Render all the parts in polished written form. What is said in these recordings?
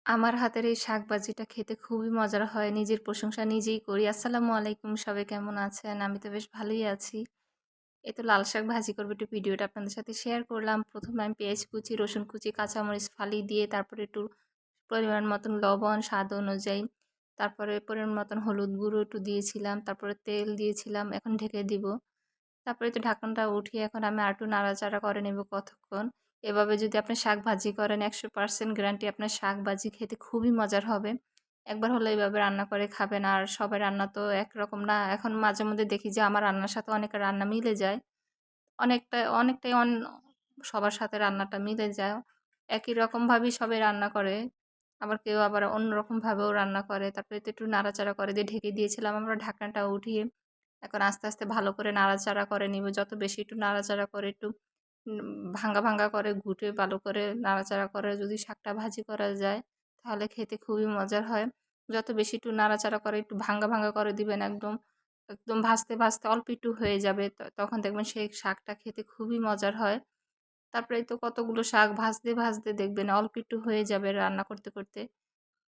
আমার হাতের এই শাক ভাজিটা খেতে খুবই মজার হয়। নিজের প্রশংসা নিজেই করি। আসসালামু আলাইকুম, সবাই কেমন আছেন? আমি তো বেশ ভালোই আছি। এই তো লাল শাক ভাজি করব, একটু ভিডিওটা আপনাদের সাথে শেয়ার করলাম। ১ম এ আমি পেঁয়াজ কুচি, রসুন কুচি, কাঁচামরিচ ফালি দিয়ে তারপরে একটু পরিমাণ মতন লবণ, স্বাদ অনুযায়ী, তারপরে পরিমাণ মতন হলুদ গুঁড়ো একটু দিয়েছিলাম। তারপরে তেল দিয়েছিলাম। এখন ঢেকে দিব। তারপরে তো ঢাকনাটা উঠিয়ে এখন আমি আরেকটু নাড়াচাড়া করে নেব কতক্ষণ। এভাবে যদি আপনি শাক ভাজি করেন ১০০% গ্যারান্টি আপনার শাক ভাজি খেতে খুবই মজার হবে। একবার হলে এভাবে রান্না করে খাবেন। আর সবার রান্না তো একরকম না। এখন মাঝে মধ্যে দেখি যে আমার রান্নার সাথে অনেকের রান্না মিলে যায়। অনেকটাই সবার সাথে রান্নাটা মিলে যায়। একই রকমভাবেই সবাই রান্না করে। আবার কেউ আবার অন্যরকমভাবেও রান্না করে। তারপরে তো একটু নাড়াচাড়া করে দিয়ে ঢেকে দিয়েছিলাম আমরা, ঢাকনাটা উঠিয়ে এখন আস্তে, আস্তে ভালো করে নাড়াচাড়া করে নিব। যত বেশি একটু নাড়াচাড়া করে একটু উম ভাঙ্গা, ভাঙ্গা করে ঘুটে ভালো করে নাড়াচাড়া করে যদি শাকটা ভাজি করা যায়, তাহলে খেতে খুবই মজার হয়। যত বেশি একটু নাড়াচাড়া করে একটু ভাঙ্গা, ভাঙ্গা করে দিবেন একদম, একদম ভাজতে, ভাজতে অল্প একটু হয়ে যাবে। তখন দেখবেন সেই শাকটা খেতে খুবই মজার হয়। তারপরে এই তো কতগুলো শাক ভাজতে, ভাজতে দেখবেন অল্প একটু হয়ে যাবে রান্না করতে, করতে।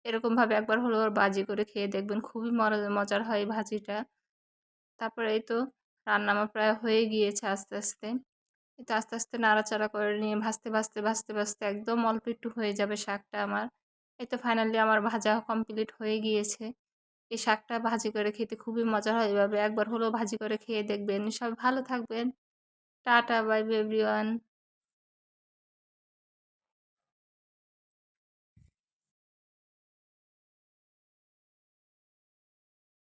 এরকমভাবে একবার হলেও ভাজি করে খেয়ে দেখবেন খুবই মজার হয় এই ভাজিটা। তারপরে এই তো রান্না আমার প্রায় হয়ে গিয়েছে আস্তে, আস্তে। এই তো আস্তে, আস্তে নাড়াচাড়া করে নিয়ে ভাজতে, ভাজতে, ভাজতে, ভাজতে একদম অল্প একটু হয়ে যাবে শাকটা আমার। এই তো ফাইনালি আমার ভাজা কমপ্লিট হয়ে গিয়েছে। এই শাকটা ভাজি করে খেতে খুবই মজা হয়। এভাবে একবার হলেও ভাজি করে খেয়ে দেখবেন। সবাই ভালো থাকবেন। Tata, bye bye everyone.